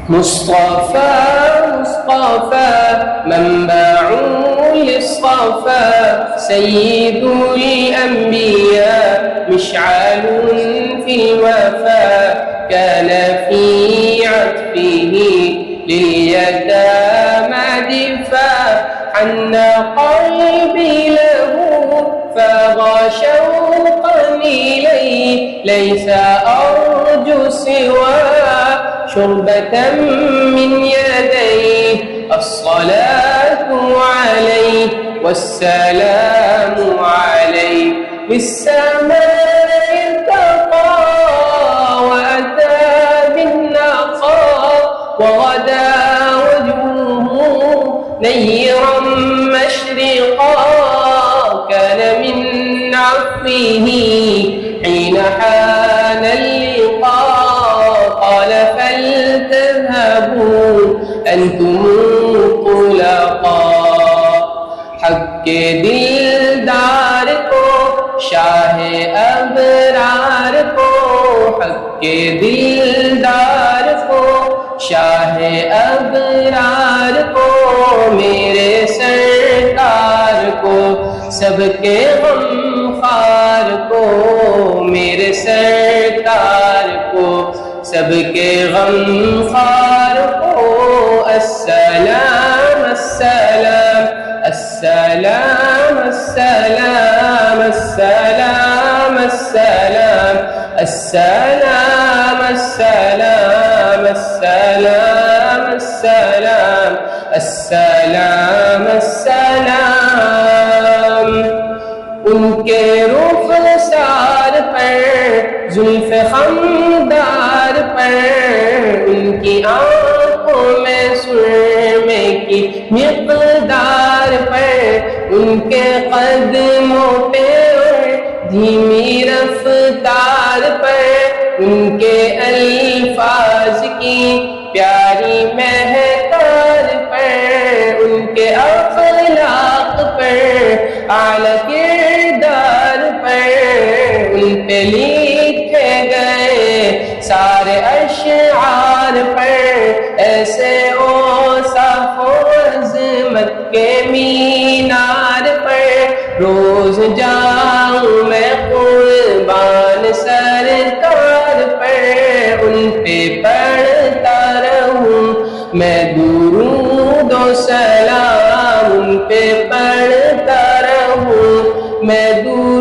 مصطفى مصطفى منبع للصفا سيد الأنبياء مشعل في الوفا كان في عطفه لليتامى دفاع حن قلبي له فاغى شوقا إليه ليس أرجو سوى شربة من يديه الصلاة عليه والسلام عليه بالسماء ارتقى وأتى بالنقى وغدا وجهه نيرا مشرقا كان من عفوه حين حان اللقاء قال فلتذهبوا أنتم طلقاء حق دلدار کو شاہ ابرار کو حق دلدار کو شاہ ابرار کو میرے سرکار کو سب کے غم خوار کو میرے سرکار کو سب کے غم خوار کو السلام السلام السلام السلام السلام السلام السلام السلام السلام السلام السلام السلام ان کے رخسار پر زلف خمدار پر ان کی آنکھوں میں سرمے کی مقدار پر ان کے قدموں پہ اور دھیمی رفتار پر ان کے الفاظ کی پیاری مہکار پر ان کے اخلاق پر اعلیٰ کردار پر ان پہ لکھے گئے سارے اشعار پر ایسے اوصاف و عظمت کے مینار پر روز جاؤں میں قربان سرکار پر ان پہ پڑھتا رہوں میں درود و سلام ان پہ پڑھتا رہوں میں درود